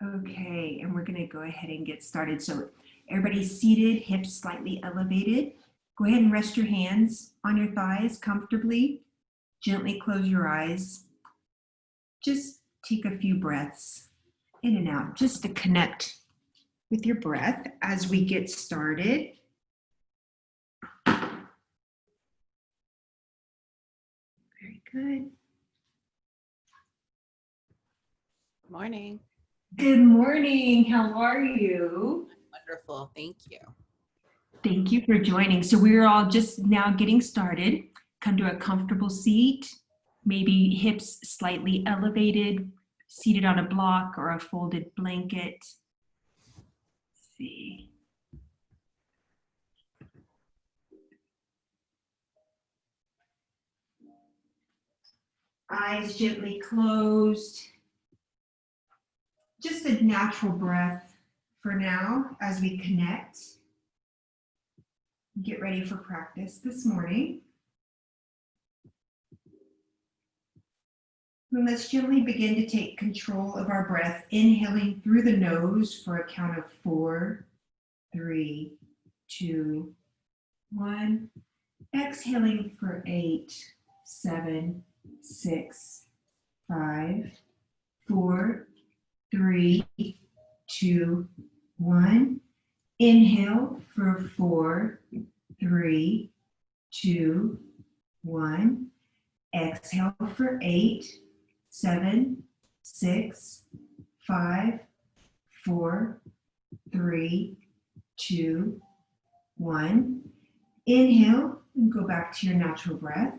Okay, and we're going to go ahead and get started. So everybody's seated, hips slightly elevated. Go ahead and rest your hands on your thighs comfortably. Gently close your eyes. Just take a few breaths in and out just to connect with your breath as we get started. Very good. Morning. Good morning. How are you? Wonderful. Thank you. Thank you for joining. So we're all just now getting started. Come to a comfortable seat, maybe hips slightly elevated, seated on a block or a folded blanket. Let's see. Eyes gently closed. Just a natural breath for now as we connect. Get ready for practice this morning. And let's gently begin to take control of our breath, inhaling through the nose for a count of 4, 3, 2, 1. Exhaling for 8, 7, 6, 5, 4, 3, 2, 1. Inhale for 4, 3, 2, 1. Exhale for 8, 7, 6, 5, 4, 3, 2, 1. Inhale and go back to your natural breath.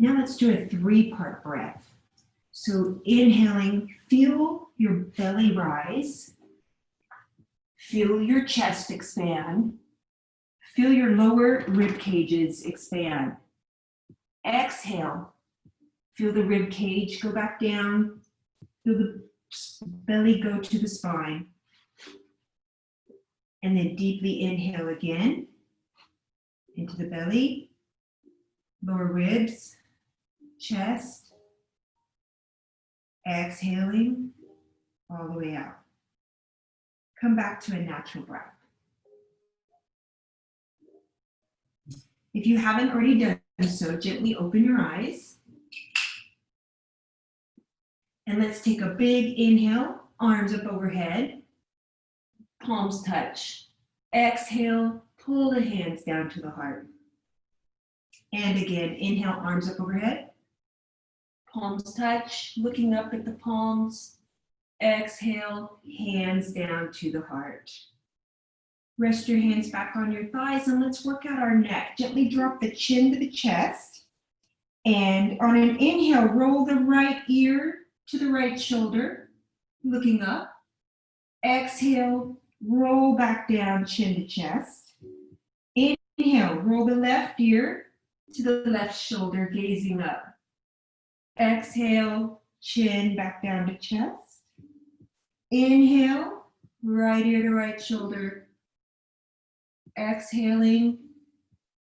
Now let's do a 3-part breath. So inhaling, feel your belly rise. Feel your chest expand. Feel your lower rib cages expand. Exhale, feel the rib cage go back down. Feel the belly go to the spine. And then deeply inhale again into the belly, lower ribs, chest. Exhaling all the way out. Come back to a natural breath. If you haven't already done so, gently open your eyes. And let's take a big inhale, arms up overhead, palms touch. Exhale, pull the hands down to the heart. And again, inhale, arms up overhead, palms touch, looking up at the palms. Exhale, hands down to the heart. Rest your hands back on your thighs and let's work out our neck. Gently drop the chin to the chest. And on an inhale, roll the right ear to the right shoulder, looking up. Exhale, roll back down, chin to chest. Inhale, roll the left ear to the left shoulder, gazing up. Exhale, chin back down to chest. Inhale, right ear to right shoulder. Exhaling,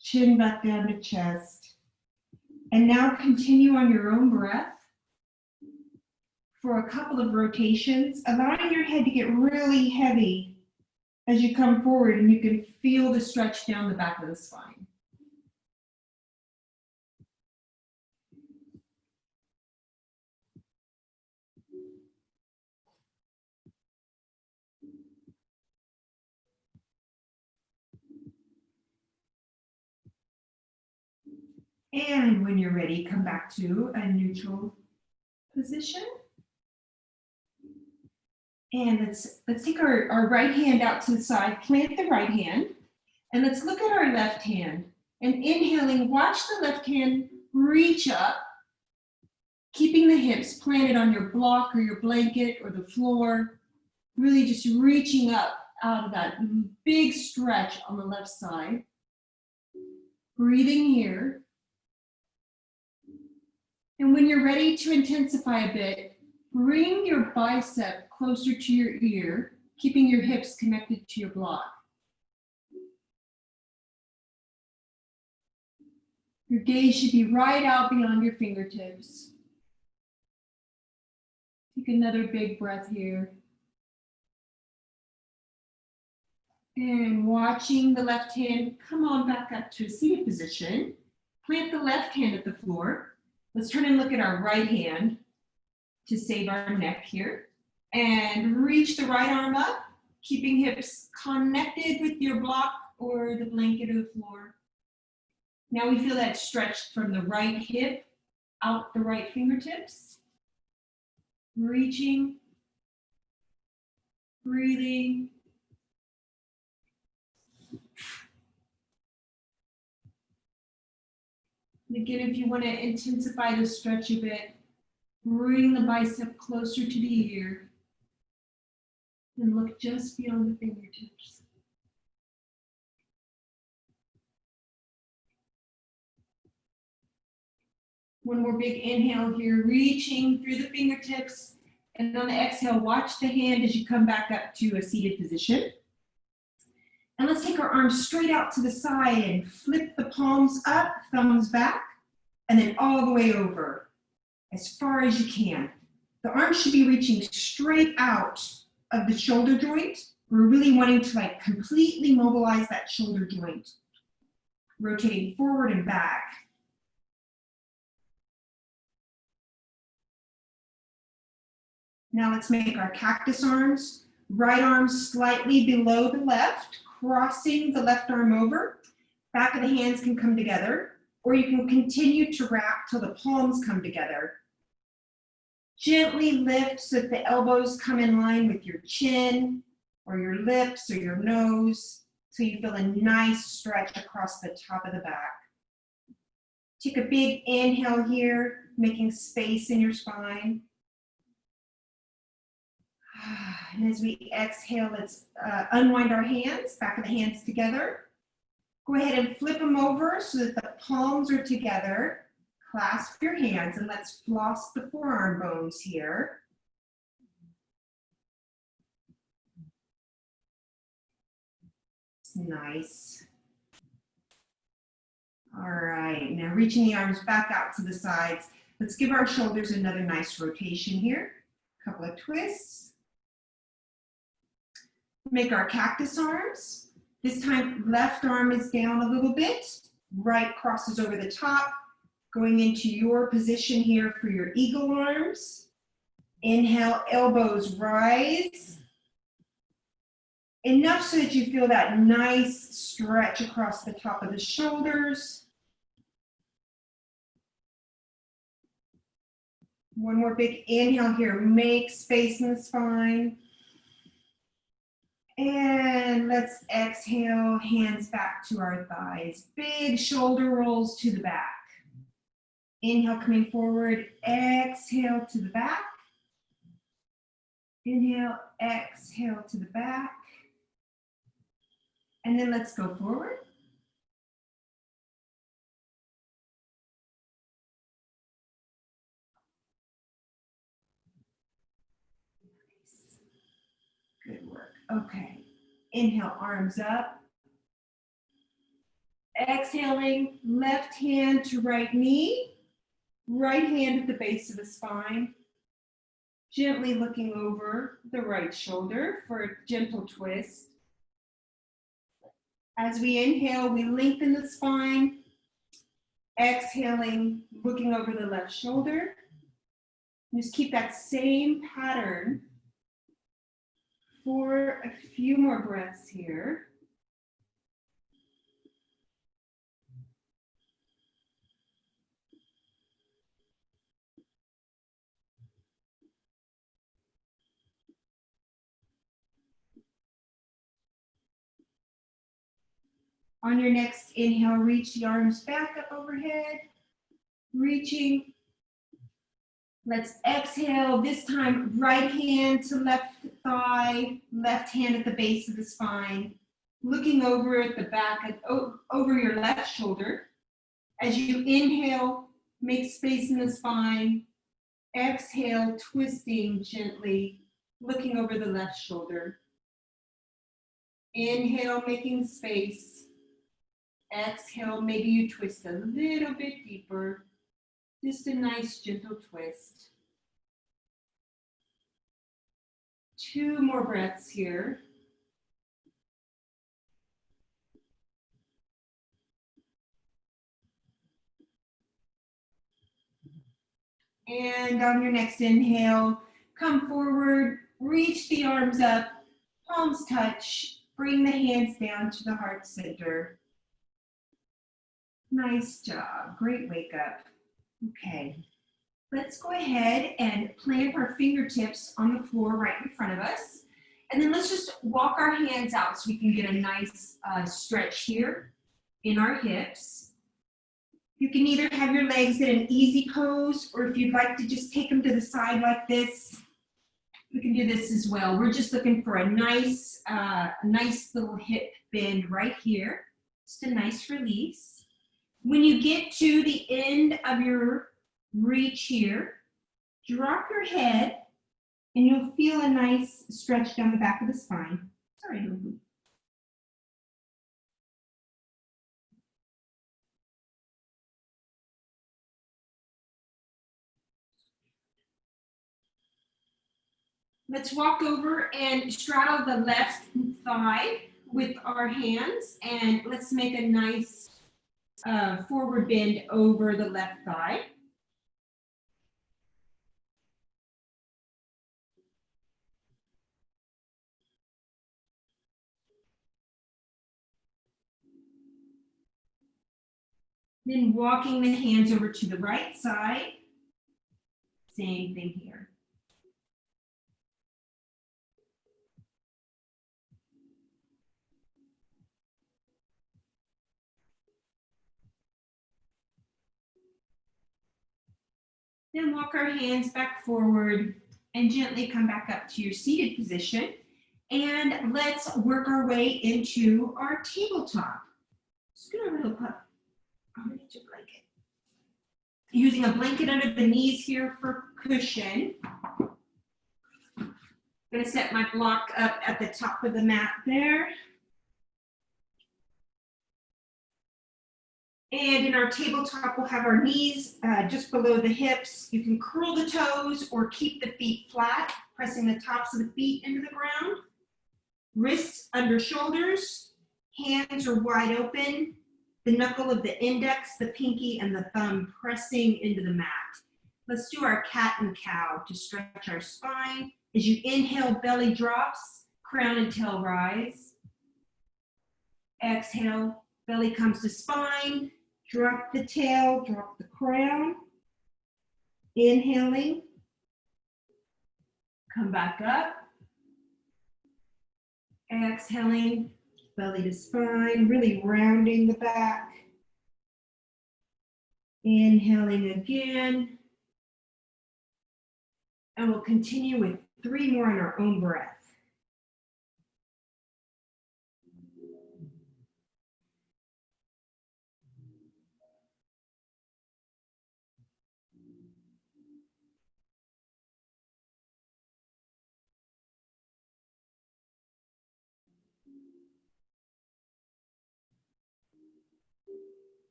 chin back down to chest. And now continue on your own breath for a couple of rotations, allowing your head to get really heavy as you come forward and you can feel the stretch down the back of the spine. And when you're ready, come back to a neutral position. And let's take our right hand out to the side, plant the right hand, and let's look at our left hand. And inhaling, watch the left hand reach up, keeping the hips planted on your block or your blanket or the floor, really just reaching up out of that big stretch on the left side. Breathing here. And when you're ready to intensify a bit, bring your bicep closer to your ear, keeping your hips connected to your block. Your gaze should be right out beyond your fingertips. Take another big breath here. And watching the left hand come on back up to a seated position. Plant the left hand at the floor. Let's turn and look at our right hand to save our neck here. And reach the right arm up, keeping hips connected with your block or the blanket of the floor. Now we feel that stretch from the right hip out the right fingertips. Reaching, breathing. And again, if you want to intensify the stretch a bit, bring the bicep closer to the ear and look just beyond the fingertips. One more big inhale here, reaching through the fingertips. And on the exhale, watch the hand as you come back up to a seated position. And let's take our arms straight out to the side and flip the palms up, thumbs back, and then all the way over as far as you can. The arms should be reaching straight out of the shoulder joint. We're really wanting to like completely mobilize that shoulder joint. Rotating forward and back. Now let's make our cactus arms. Right arm slightly below the left, crossing the left arm over. Back of the hands can come together, or you can continue to wrap till the palms come together. Gently lift so that the elbows come in line with your chin, or your lips, or your nose, so you feel a nice stretch across the top of the back. Take a big inhale here, making space in your spine. And as we exhale, let's unwind our hands, back of the hands together. Go ahead and flip them over so that the palms are together. Clasp your hands and let's floss the forearm bones here. Nice. All right, now reaching the arms back out to the sides. Let's give our shoulders another nice rotation here. A couple of twists. Make our cactus arms. This time, left arm is down a little bit. Right crosses over the top. Going into your position here for your eagle arms. Inhale, elbows rise. Enough so that you feel that nice stretch across the top of the shoulders. One more big inhale here. Make space in the spine. And let's exhale, hands back to our thighs. Big shoulder rolls to the back. Inhale, coming forward. Exhale to the back. Inhale, exhale to the back. And then let's go forward. Good work. Okay. Inhale, arms up. Exhaling, left hand to right knee. Right hand at the base of the spine. Gently looking over the right shoulder for a gentle twist. As we inhale, we lengthen the spine. Exhaling, looking over the left shoulder. Just keep that same pattern for a few more breaths here. On your next inhale, reach the arms back up overhead, reaching. Let's exhale, this time right hand to left thigh, left hand at the base of the spine, looking over at the back, over your left shoulder. As you inhale, make space in the spine. Exhale, twisting gently, looking over the left shoulder. Inhale, making space. Exhale, maybe you twist a little bit deeper. Just a nice gentle twist. 2 more breaths here. And on your next inhale, come forward, reach the arms up, palms touch, bring the hands down to the heart center. Nice job, great wake up. Okay, let's go ahead and plant our fingertips on the floor right in front of us. And then let's just walk our hands out so we can get a nice stretch here in our hips. You can either have your legs in an easy pose, or if you'd like to just take them to the side like this, you can do this as well. We're just looking for a nice little hip bend right here. Just a nice release. When you get to the end of your reach here, drop your head and you'll feel a nice stretch down the back of the spine. Sorry, Lulu. Let's walk over and straddle the left thigh with our hands, and let's make a nice forward bend over the left thigh. Then walking the hands over to the right side. Same thing here. Then walk our hands back forward and gently come back up to your seated position. And let's work our way into our tabletop. Scoot a little up underneath your blanket. Using a blanket under the knees here for cushion. I'm going to set my block up at the top of the mat there. And in our tabletop, we'll have our knees just below the hips. You can curl the toes or keep the feet flat, pressing the tops of the feet into the ground. Wrists under shoulders, hands are wide open. The knuckle of the index, the pinky, and the thumb pressing into the mat. Let's do our cat and cow to stretch our spine. As you inhale, belly drops, crown and tail rise. Exhale, belly comes to spine. Drop the tail, drop the crown. Inhaling. Come back up. Exhaling, belly to spine, really rounding the back. Inhaling again. And we'll continue with 3 more in our own breath.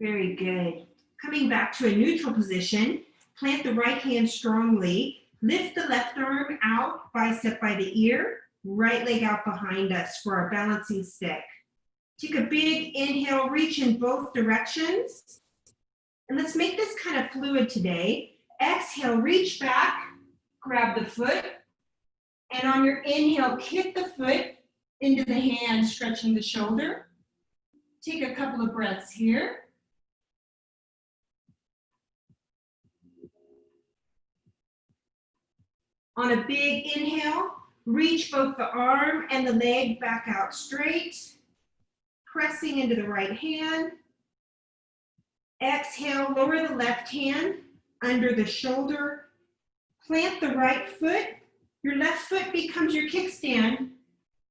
Very good. Coming back to a neutral position, plant the right hand strongly, lift the left arm out, bicep by the ear, right leg out behind us for our balancing stick. Take a big inhale, reach in both directions. And let's make this kind of fluid today. Exhale, reach back, grab the foot, and on your inhale, kick the foot into the hand, stretching the shoulder. Take a couple of breaths here. On a big inhale, reach both the arm and the leg back out straight, pressing into the right hand. Exhale, lower the left hand under the shoulder. Plant the right foot. Your left foot becomes your kickstand,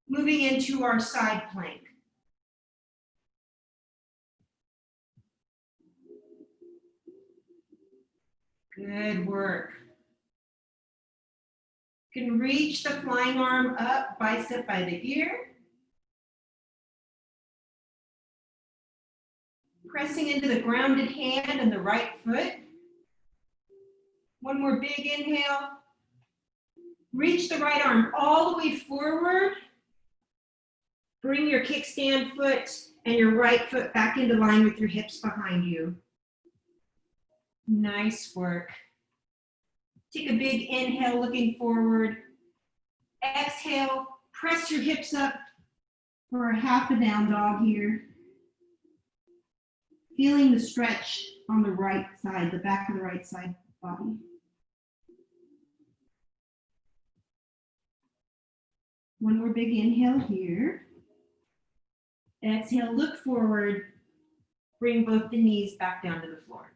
moving into our side plank. Good work. You can reach the flying arm up, bicep by the ear. Pressing into the grounded hand and the right foot. One more big inhale. Reach the right arm all the way forward. Bring your kickstand foot and your right foot back into line with your hips behind you. Nice work. Take a big inhale, looking forward. Exhale, press your hips up for a half a down dog here. Feeling the stretch on the right side, the back of the right side body. One more big inhale here. Exhale, look forward. Bring both the knees back down to the floor.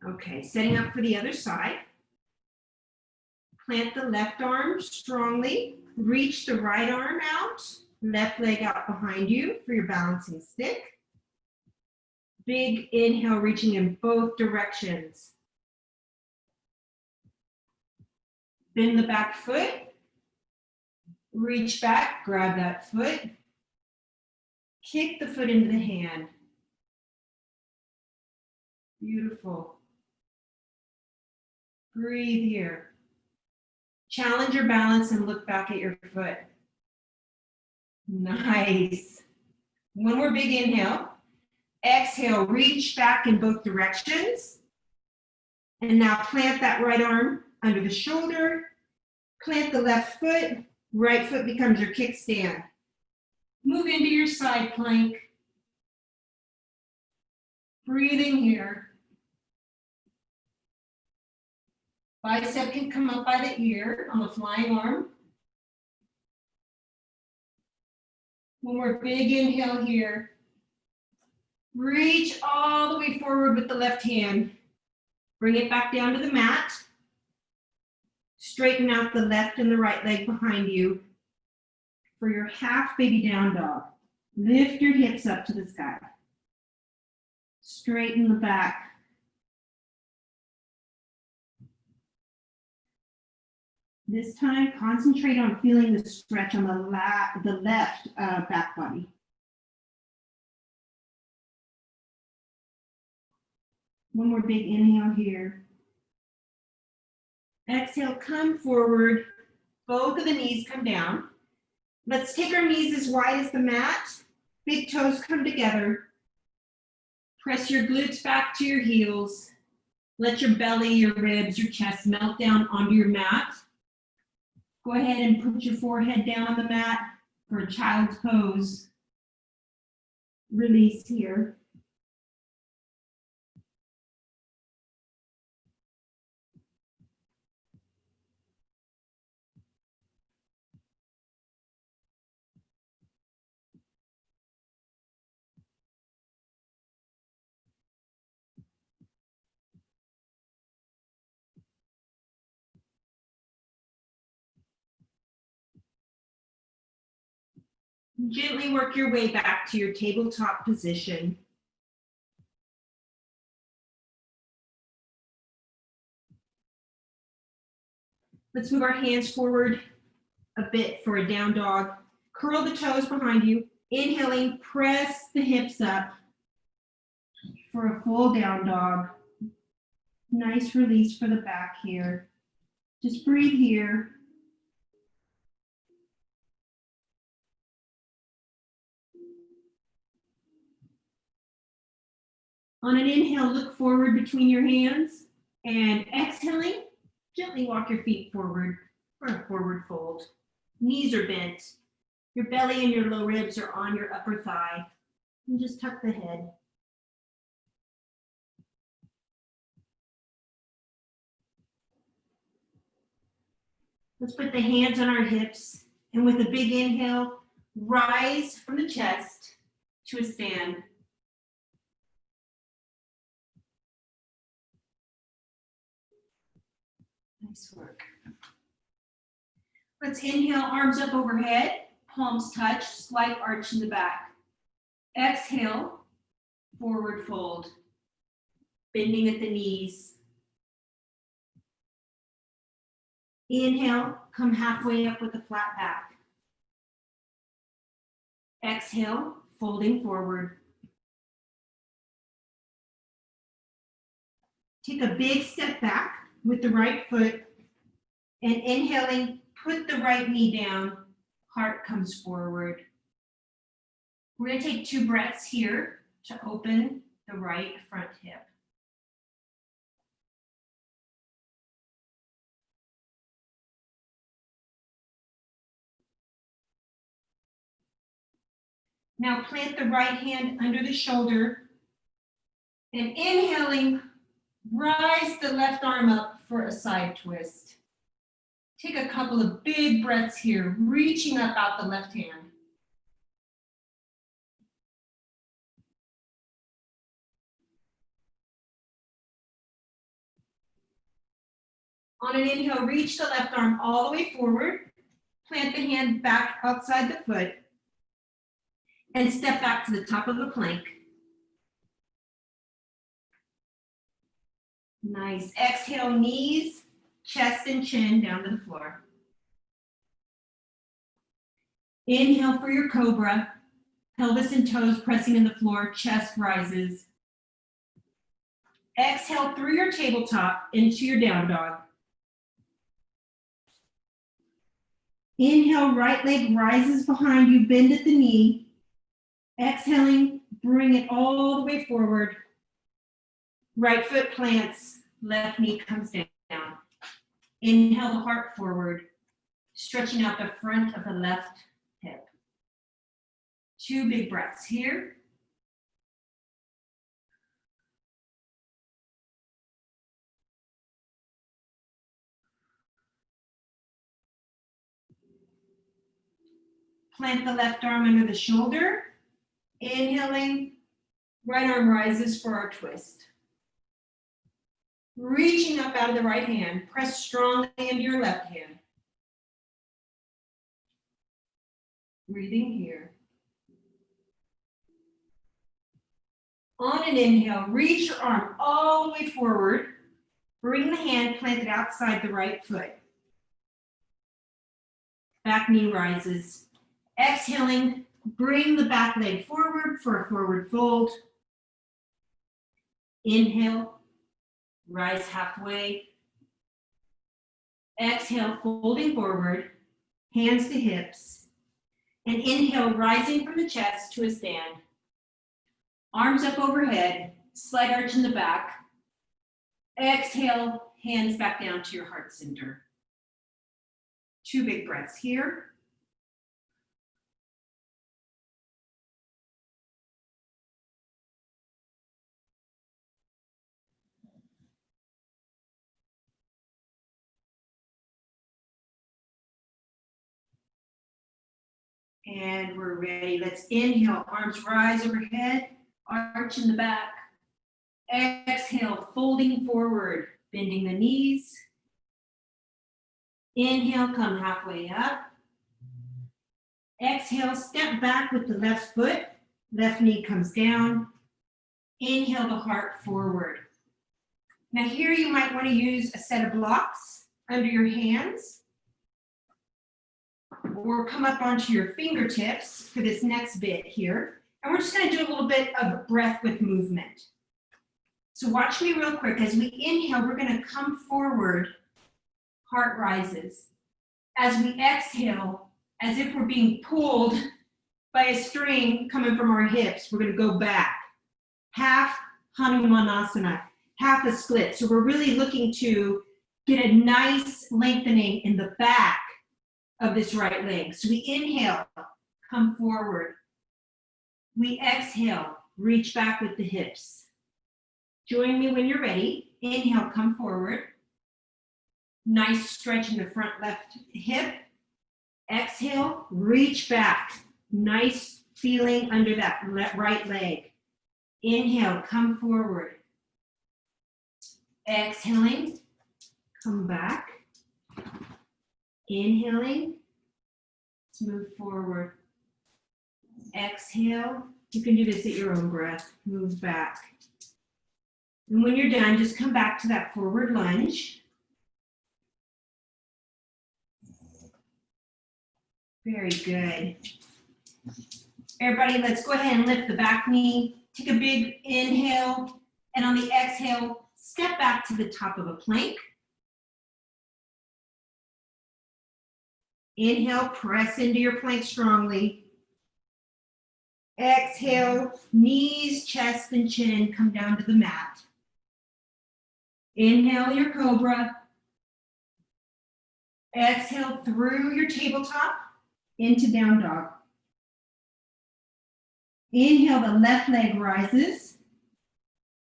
Okay, setting up for the other side. Plant the left arm strongly. Reach the right arm out. Left leg out behind you for your balancing stick. Big inhale, reaching in both directions. Bend the back foot. Reach back, grab that foot. Kick the foot into the hand. Beautiful. Breathe here. Challenge your balance and look back at your foot. Nice. One more big inhale. Exhale, reach back in both directions. And now plant that right arm under the shoulder. Plant the left foot. Right foot becomes your kickstand. Move into your side plank. Breathing here. Bicep can come up by the ear on the flying arm. One more big inhale here. Reach all the way forward with the left hand. Bring it back down to the mat. Straighten out the left and the right leg behind you for your half baby down dog. Lift your hips up to the sky. Straighten the back. This time, concentrate on feeling the stretch on the left back body. One more big inhale here. Exhale, come forward. Both of the knees come down. Let's take our knees as wide as the mat. Big toes come together. Press your glutes back to your heels. Let your belly, your ribs, your chest melt down onto your mat. Go ahead and put your forehead down on the mat for a child's pose. Release here. Gently work your way back to your tabletop position. Let's move our hands forward a bit for a down dog. Curl the toes behind you. Inhaling, press the hips up for a full down dog. Nice release for the back here. Just breathe here. On an inhale, look forward between your hands, and exhaling, gently walk your feet forward for a forward fold. Knees are bent. Your belly and your low ribs are on your upper thigh. And just tuck the head. Let's put the hands on our hips, and with a big inhale, rise from the chest to a stand. Nice work. Let's inhale, arms up overhead, palms touch, slight arch in the back. Exhale, forward fold, bending at the knees. Inhale, come halfway up with a flat back. Exhale, folding forward. Take a big step back with the right foot and inhaling, put the right knee down, heart comes forward. We're going to take 2 breaths here to open the right front hip. Now plant the right hand under the shoulder and inhaling, rise the left arm up for a side twist. Take a couple of big breaths here, reaching up out the left hand. On an inhale, reach the left arm all the way forward, plant the hand back outside the foot, and step back to the top of the plank. Nice. Exhale, knees, chest, and chin down to the floor. Inhale for your cobra, pelvis and toes pressing in the floor, chest rises. Exhale through your tabletop into your down dog. Inhale, right leg rises behind you, bend at the knee. Exhaling, bring it all the way forward. Right foot plants, left knee comes down. Inhale the heart forward, stretching out the front of the left hip. 2 big breaths here. Plant the left arm under the shoulder. Inhaling, right arm rises for our twist. Reaching up out of the right hand, press strongly into your left hand. Breathing here. On an inhale, reach your arm all the way forward. Bring the hand planted outside the right foot. Back knee rises. Exhaling, bring the back leg forward for a forward fold. Inhale, rise halfway. Exhale, folding forward, hands to hips. And inhale, rising from the chest to a stand. Arms up overhead, slight arch in the back. Exhale, hands back down to your heart center. 2 big breaths here. And we're ready. Let's inhale, arms rise overhead, arch in the back. Exhale, folding forward, bending the knees. Inhale, come halfway up. Exhale, step back with the left foot. Left knee comes down. Inhale the heart forward. Now here you might want to use a set of blocks under your hands, or come up onto your fingertips for this next bit here. And we're just going to do a little bit of breath with movement. So watch me real quick. As we inhale, we're going to come forward, heart rises. As we exhale, as if we're being pulled by a string coming from our hips, we're going to go back. Half Hanumanasana, half a split. So we're really looking to get a nice lengthening in the back of this right leg. So we inhale, come forward. We exhale, reach back with the hips. Join me when you're ready. Inhale, come forward. Nice stretch in the front left hip. Exhale, reach back. Nice feeling under that right leg. Inhale, come forward. Exhaling, come back. Inhaling, let's move forward. Exhale, you can do this at your own breath. Move back. And when you're done, just come back to that forward lunge. Very good. Everybody, let's go ahead and lift the back knee. Take a big inhale, and on the exhale, step back to the top of a plank. Inhale, press into your plank strongly. Exhale, knees, chest, and chin come down to the mat. Inhale your cobra. Exhale through your tabletop into down dog. Inhale, the left leg rises.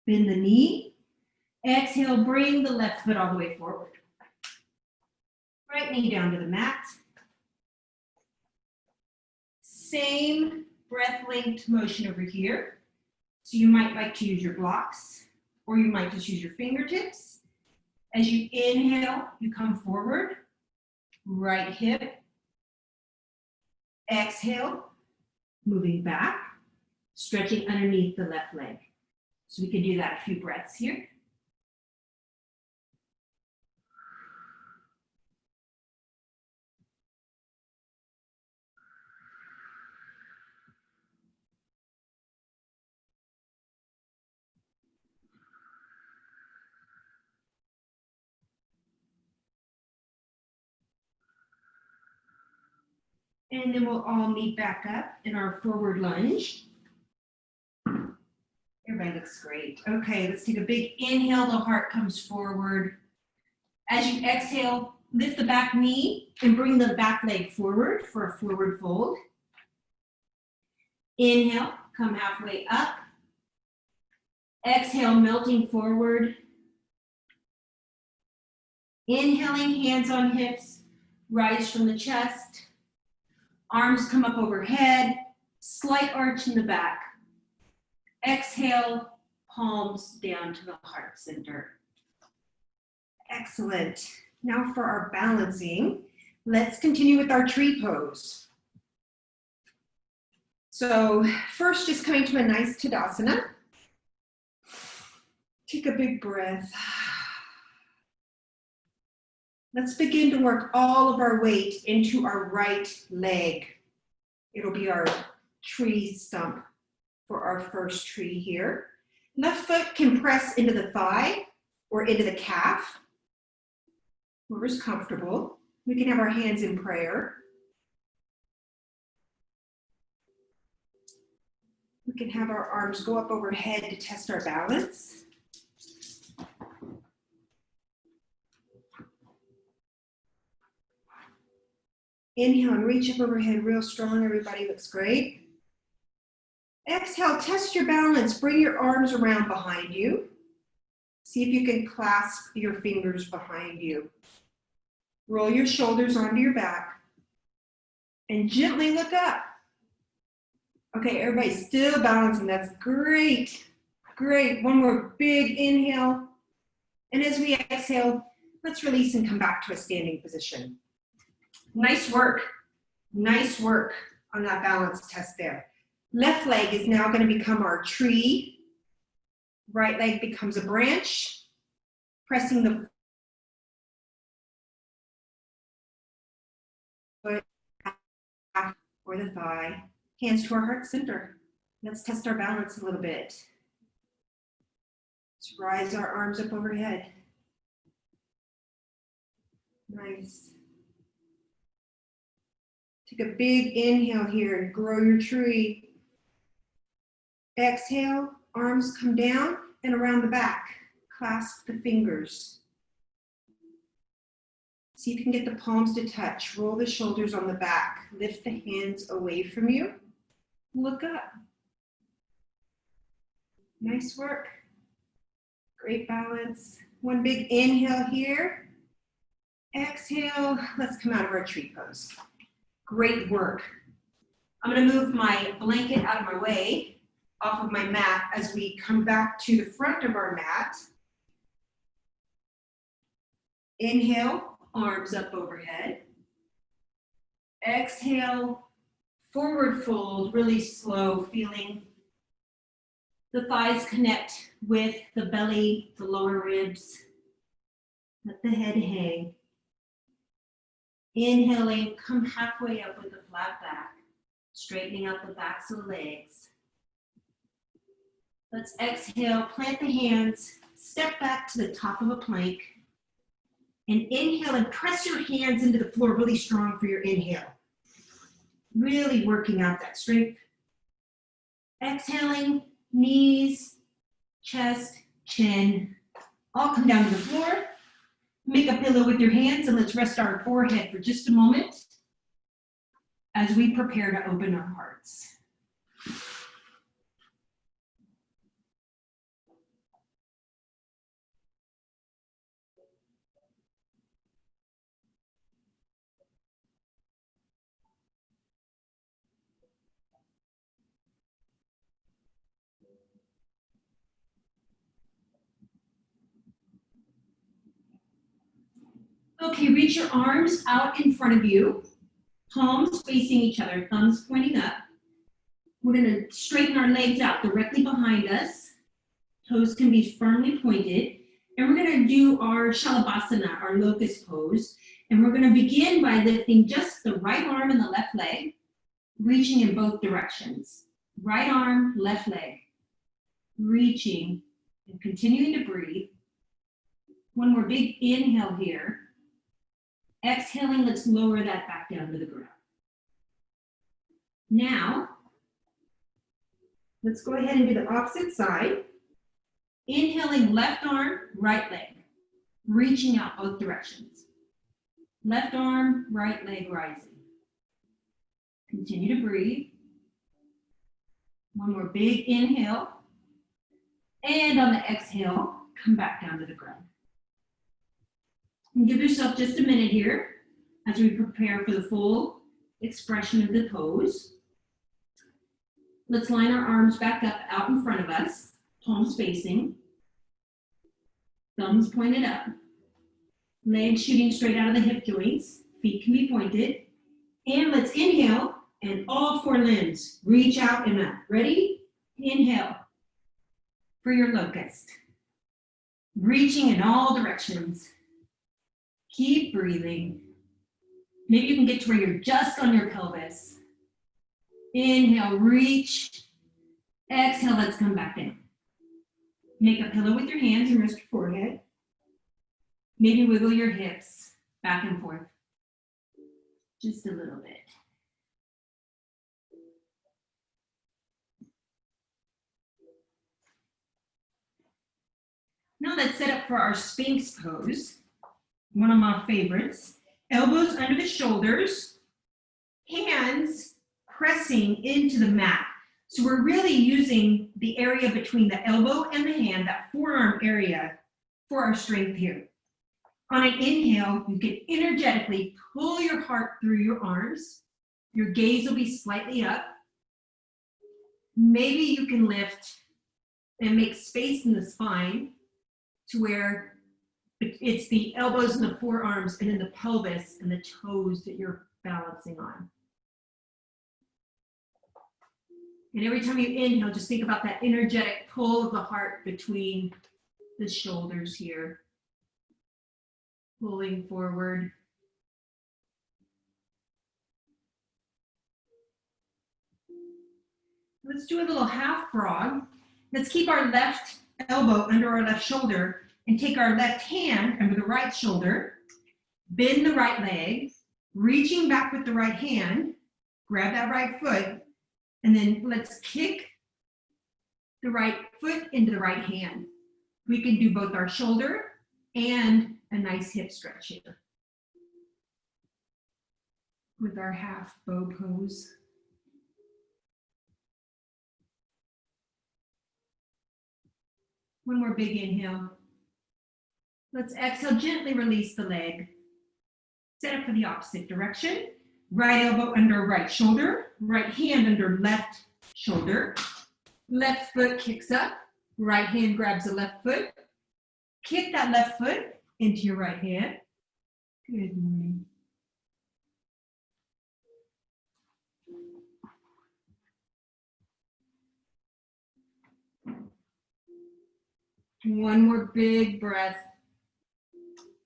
Bend the knee. Exhale, bring the left foot all the way forward. Right knee down to the mat. Same breath-linked motion over here. So you might like to use your blocks, or you might just use your fingertips. As you inhale, you come forward, right hip. Exhale, moving back, stretching underneath the left leg. So we can do that a few breaths here. And then we'll all meet back up in our forward lunge. Everybody looks great. Okay, let's take a big inhale. The heart comes forward. As you exhale, lift the back knee and bring the back leg forward for a forward fold. Inhale, come halfway up. Exhale, melting forward. Inhaling, hands on hips, rise from the chest. Arms come up overhead, slight arch in the back. Exhale, palms down to the heart center. Excellent. Now for our balancing, let's continue with our tree pose. So first, just coming to a nice Tadasana. Take a big breath. Let's begin to work all of our weight into our right leg. It'll be our tree stump for our first tree here. Left foot can press into the thigh or into the calf. Whoever's comfortable. We can have our hands in prayer. We can have our arms go up overhead to test our balance. Inhale and reach up overhead real strong. Everybody looks great. Exhale, test your balance. Bring your arms around behind you. See if you can clasp your fingers behind you. Roll your shoulders onto your back and gently look up. Okay, everybody still balancing. That's great. Great. One more big inhale. And as we exhale, let's release and come back to a standing position. Nice work. Nice work on that balance test there. Left leg is now going to become our tree. Right leg becomes a branch. Pressing the foot or the thigh. Hands to our heart center. Let's test our balance a little bit. Let's rise our arms up overhead. Nice. Take a big inhale here and grow your tree. Exhale, arms come down and around the back. Clasp the fingers. See if you can get the palms to touch. Roll the shoulders on the back. Lift the hands away from you. Look up. Nice work. Great balance. One big inhale here. Exhale, let's come out of our tree pose. Great work. I'm going to move my blanket out of my way, off of my mat, as we come back to the front of our mat. Inhale, arms up overhead. Exhale, forward fold, really slow, feeling the thighs connect with the belly, the lower ribs. Let the head hang. Inhaling, come halfway up with a flat back. straightening out the backs of the legs. Let's exhale, plant the hands, step back to the top of a plank, and inhale and press your hands into the floor really strong for your inhale. Really working out that strength. Exhaling, knees, chest, chin, all come down to the floor. Make a pillow with your hands and let's rest our forehead for just a moment as we prepare to open our hearts. Okay, reach your arms out in front of you, palms facing each other, thumbs pointing up. We're gonna straighten our legs out directly behind us. Toes can be firmly pointed. And we're gonna do our Shalabhasana, our locust pose. And we're gonna begin by lifting just the right arm and the left leg, reaching in both directions. Right arm, left leg, reaching and continuing to breathe. One more big inhale here. Exhaling, let's lower that back down to the ground. Now, let's go ahead and do the opposite side. Inhaling, left arm, right leg, reaching out both directions. Left arm, right leg rising. Continue to breathe. One more big inhale. And on the exhale, come back down to the ground. And give yourself just a minute here as we prepare for the full expression of the pose. Let's line our arms back up out in front of us, palms facing, thumbs pointed up, legs shooting straight out of the hip joints, feet can be pointed. And let's inhale and all four limbs reach out and up. Ready? Inhale for your locust. Reaching in all directions. Keep breathing. Maybe you can get to where you're just on your pelvis. Inhale, reach. Exhale, let's come back down. Make a pillow with your hands and rest your forehead. Maybe wiggle your hips back and forth. Just a little bit. Now let's set up for our Sphinx pose. One of my favorites. Elbows under the shoulders, hands pressing into the mat. So we're really using the area between the elbow and the hand, that forearm area, for our strength here. On an inhale, you can energetically pull your heart through your arms. Your gaze will be slightly up. Maybe you can lift and make space in the spine to where it's the elbows and the forearms and then the pelvis and the toes that you're balancing on. And every time you inhale, just think about that energetic pull of the heart between the shoulders here. Pulling forward. Let's do a little half frog. Let's keep our left elbow under our left shoulder and take our left hand under the right shoulder, bend the right leg, reaching back with the right hand, grab that right foot, and then let's kick the right foot into the right hand. We can do both our shoulder and a nice hip stretch here with our half bow pose. One more big inhale. Let's exhale, gently release the leg. Set up for the opposite direction. Right elbow under right shoulder, right hand under left shoulder. Left foot kicks up, right hand grabs the left foot. Kick that left foot into your right hand. Good morning. One more big breath.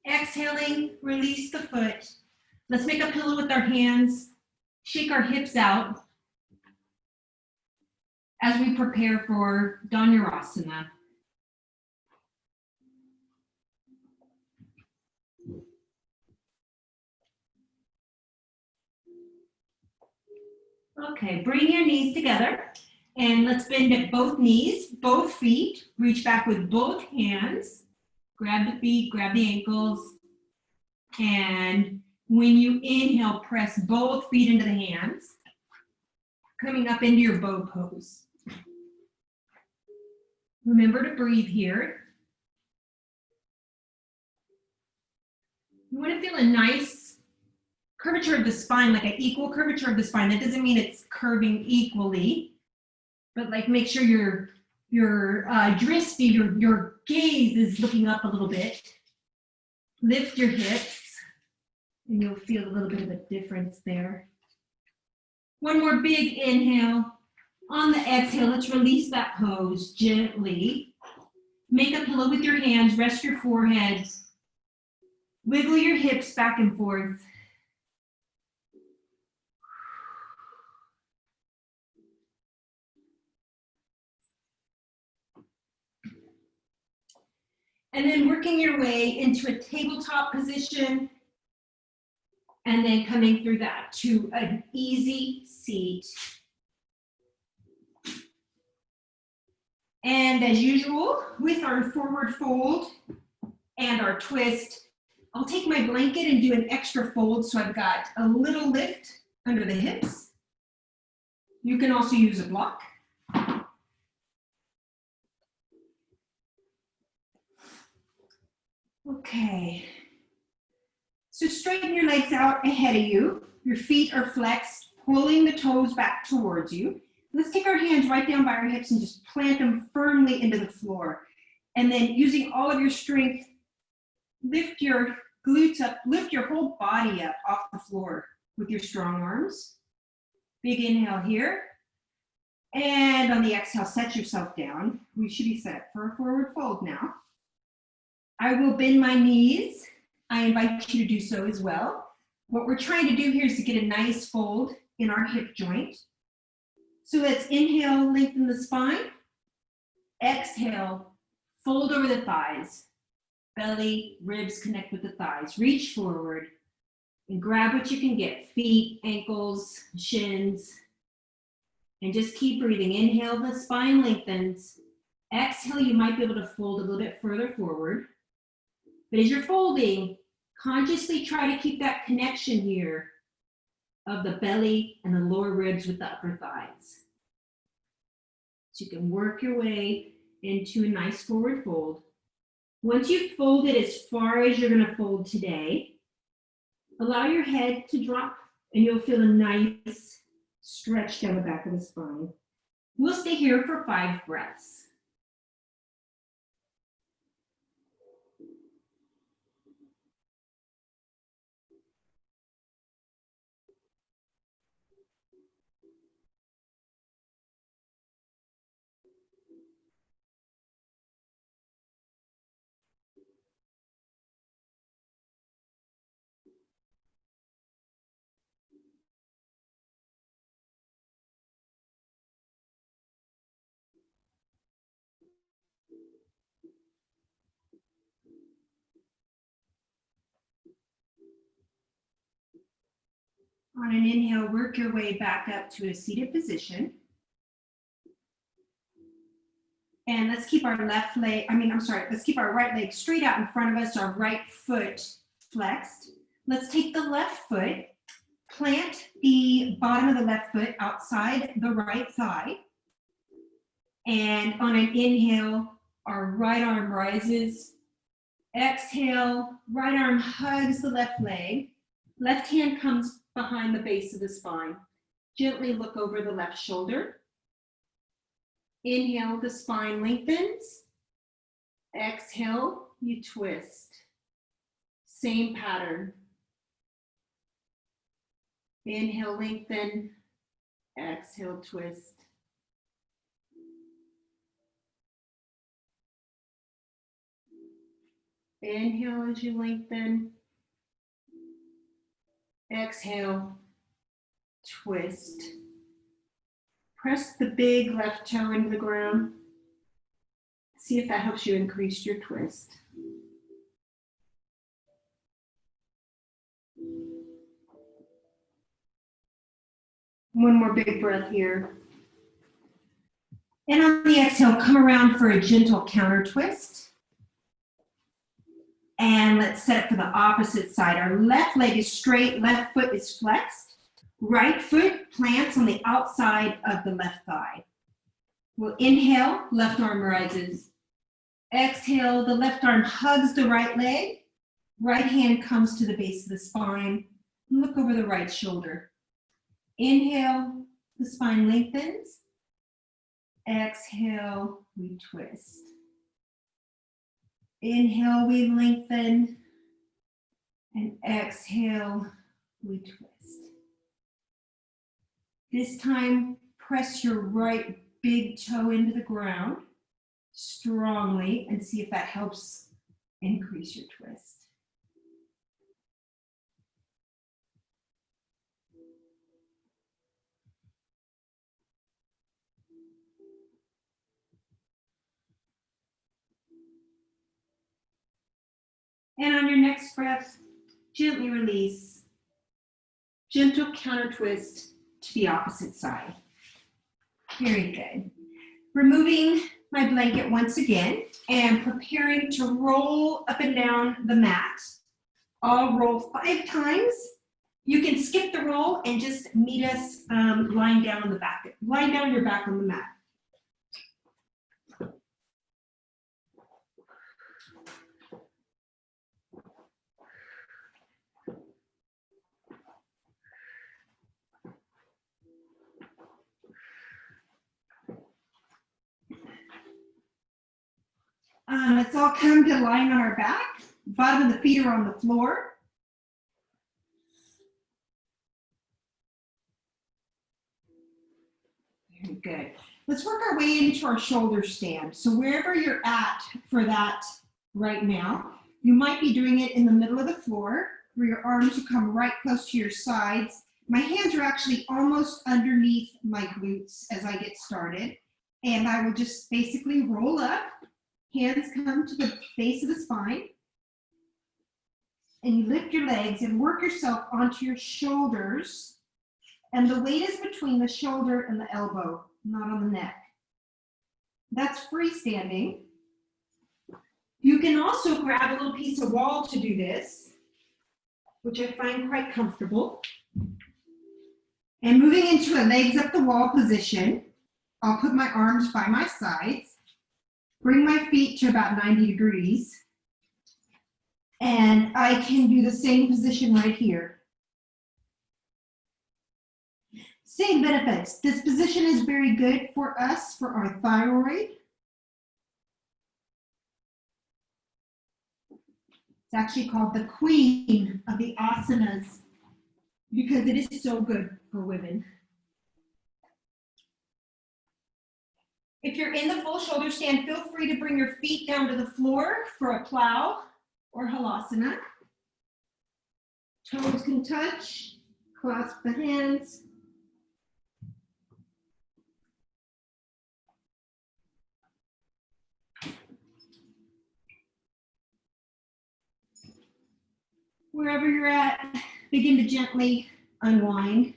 Exhaling, release the foot. Let's make a pillow with our hands. Shake our hips out. as we prepare for Dhanurasana. Okay, bring your knees together and let's bend at both knees, both feet, reach back with both hands, grab the feet, grab the ankles, and when you inhale, press both feet into the hands, coming up into your bow pose. Remember to breathe here. You want to feel a nice curvature of the spine, like an equal curvature of the spine. That doesn't mean it's curving equally, but like make sure your drishti, your gaze is looking up a little bit. Lift your hips, and you'll feel a little bit of a difference there. One more big inhale. On the exhale, let's release that pose gently. Make a pillow with your hands, rest your forehead. Wiggle your hips back and forth. And then working your way into a tabletop position, and then coming through that to an easy seat. And as usual, with our forward fold and our twist, I'll take my blanket and do an extra fold so I've got a little lift under the hips. You can also use a block. Okay. So straighten your legs out ahead of you. Your feet are flexed, pulling the toes back towards you. Let's take our hands right down by our hips and just plant them firmly into the floor. And then using all of your strength, lift your glutes up, lift your whole body up off the floor with your strong arms. Big inhale here. And on the exhale, set yourself down. We should be set for a forward fold now. I will bend my knees. I invite you to do so as well. What we're trying to do here is to get a nice fold in our hip joint. So let's inhale, lengthen the spine. Exhale, fold over the thighs. Belly, ribs connect with the thighs. Reach forward and grab what you can get. Feet, ankles, shins. And just keep breathing. Inhale, the spine lengthens. Exhale, you might be able to fold a little bit further forward. But as you're folding, consciously try to keep that connection here of the belly and the lower ribs with the upper thighs. So you can work your way into a nice forward fold. Once you've folded as far as you're going to fold today, allow your head to drop and you'll feel a nice stretch down the back of the spine. We'll stay here for 5 breaths. On an inhale, work your way back up to a seated position. And let's keep our let's keep our right leg straight out in front of us, our right foot flexed. Let's take the left foot, plant the bottom of the left foot outside the right thigh. And on an inhale, our right arm rises. Exhale, right arm hugs the left leg. Left hand comes behind the base of the spine. Gently look over the left shoulder. Inhale, the spine lengthens. Exhale, you twist. Same pattern. Inhale, lengthen. Exhale, twist. Inhale as you lengthen. Exhale, twist. Press the big left toe into the ground. See if that helps you increase your twist. One more big breath here. And on the exhale, come around for a gentle counter twist. And let's set up for the opposite side. Our left leg is straight, left foot is flexed. Right foot plants on the outside of the left thigh. We'll inhale, left arm rises. Exhale, the left arm hugs the right leg. Right hand comes to the base of the spine. Look over the right shoulder. Inhale, the spine lengthens. Exhale, we twist. Inhale, we lengthen. And exhale, we twist. This time, press your right big toe into the ground strongly and see if that helps increase your twist. And on your next breath, gently release. Gentle counter twist to the opposite side. Very good. Removing my blanket once again and preparing to roll up and down the mat. I'll roll 5 times. You can skip the roll and just meet us lying down on the back, lying down your back on the mat. Let's all come to lying on our back. Bottom of the feet are on the floor. Very good. Let's work our way into our shoulder stand. So wherever you're at for that right now, you might be doing it in the middle of the floor where your arms will come right close to your sides. My hands are actually almost underneath my glutes as I get started. And I will just basically roll up. Hands come to the base of the spine. And you lift your legs and work yourself onto your shoulders. And the weight is between the shoulder and the elbow, not on the neck. That's freestanding. You can also grab a little piece of wall to do this, which I find quite comfortable. And moving into a legs up the wall position, I'll put my arms by my sides. Bring my feet to about 90 degrees. And I can do the same position right here. Same benefits. This position is very good for us, for our thyroid. It's actually called the queen of the asanas because it is so good for women. If you're in the full shoulder stand, feel free to bring your feet down to the floor for a plow or halasana. Toes can touch, clasp the hands. Wherever you're at, begin to gently unwind.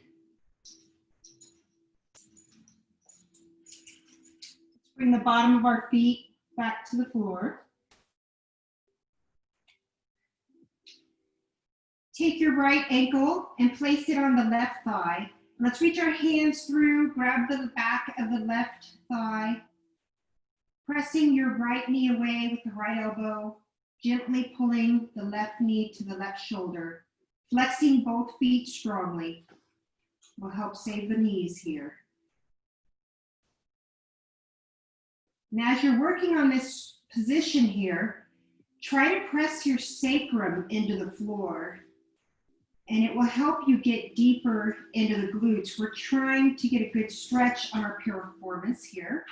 Bring the bottom of our feet back to the floor. Take your right ankle and place it on the left thigh. Let's reach our hands through, grab the back of the left thigh, pressing your right knee away with the right elbow, gently pulling the left knee to the left shoulder, flexing both feet strongly. Will help save the knees here. And as you're working on this position here, try to press your sacrum into the floor, and it will help you get deeper into the glutes. We're trying to get a good stretch on our piriformis here.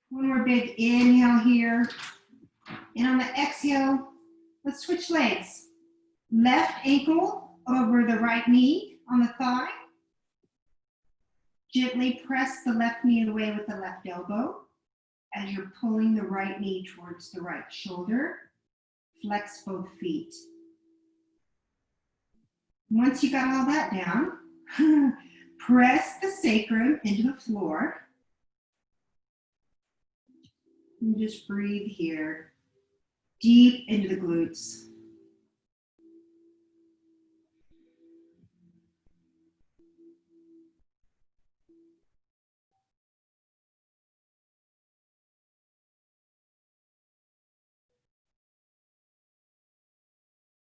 One more big inhale here. And on the exhale, let's switch legs. Left ankle over the right knee on the thigh. Gently press the left knee away with the left elbow as you're pulling the right knee towards the right shoulder. Flex both feet. Once you got all that down, press the sacrum into the floor. And just breathe here, deep into the glutes.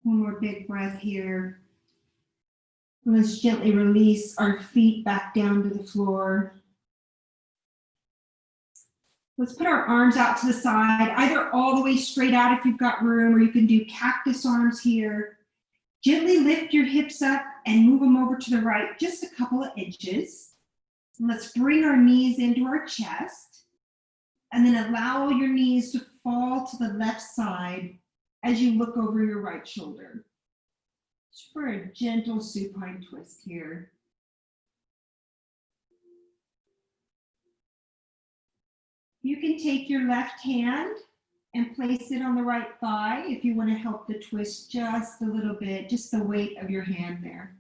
One more big breath here. Let's gently release our feet back down to the floor. Let's put our arms out to the side, either all the way straight out if you've got room, or you can do cactus arms here. Gently lift your hips up and move them over to the right just a couple of inches. And let's bring our knees into our chest and then allow your knees to fall to the left side as you look over your right shoulder. Just for a gentle supine twist here. You can take your left hand and place it on the right thigh if you want to help the twist just a little bit, just the weight of your hand there.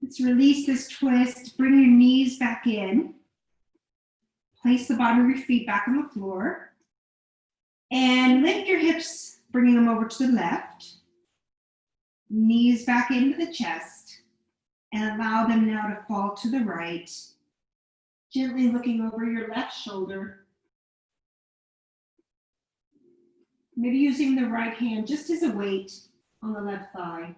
Let's release this twist. Bring your knees back in. Place the bottom of your feet back on the floor. And lift your hips, bringing them over to the left. Knees back into the chest. And allow them now to fall to the right. Gently looking over your left shoulder. Maybe using the right hand just as a weight on the left thigh.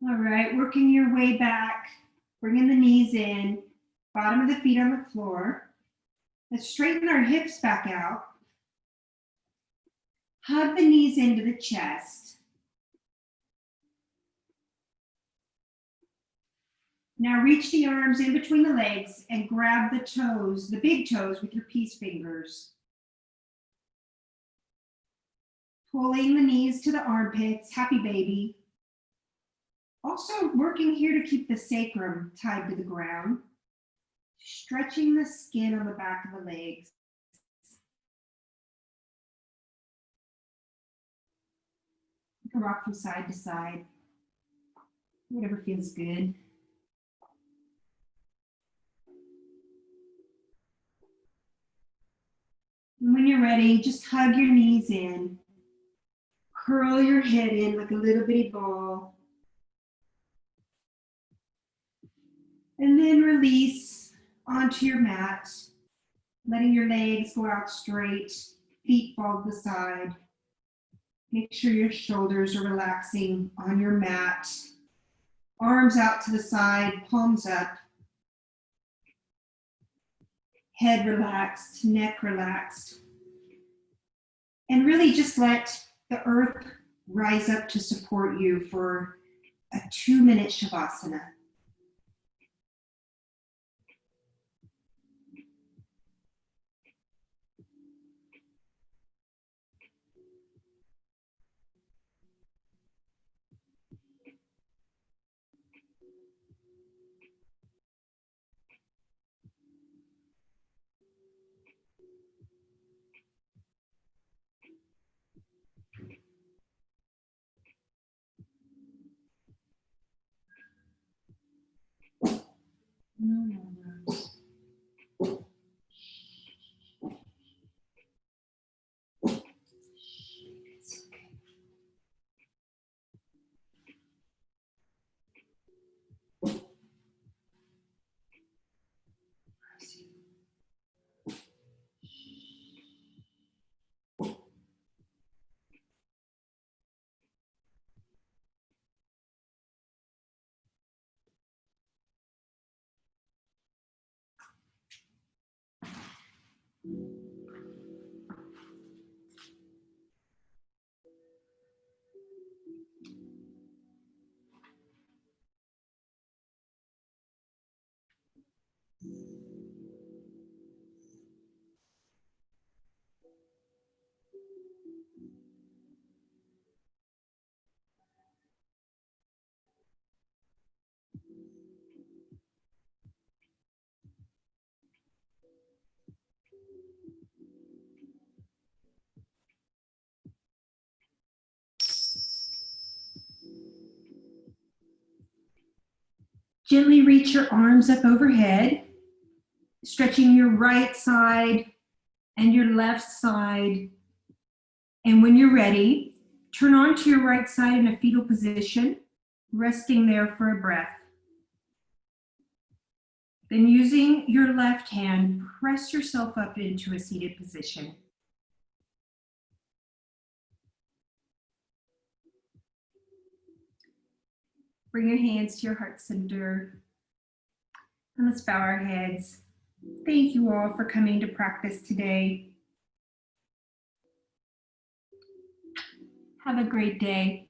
All right, working your way back, bringing the knees in, bottom of the feet on the floor. Let's straighten our hips back out. Hug the knees into the chest. Now reach the arms in between the legs and grab the toes, the big toes, with your peace fingers. Pulling the knees to the armpits, happy baby. Also working here to keep the sacrum tied to the ground. Stretching the skin on the back of the legs. You can rock from side to side. Whatever feels good. And when you're ready, just hug your knees in. Curl your head in like a little bitty ball. And then release onto your mat, letting your legs go out straight, feet fall to the side. Make sure your shoulders are relaxing on your mat. Arms out to the side, palms up. Head relaxed, neck relaxed. And really just let the earth rise up to support you for a 2-minute Shavasana. Gently reach your arms up overhead, stretching your right side and your left side. And when you're ready, turn onto your right side in a fetal position, resting there for a breath. Then using your left hand, press yourself up into a seated position. Bring your hands to your heart center. And let's bow our heads. Thank you all for coming to practice today. Have a great day.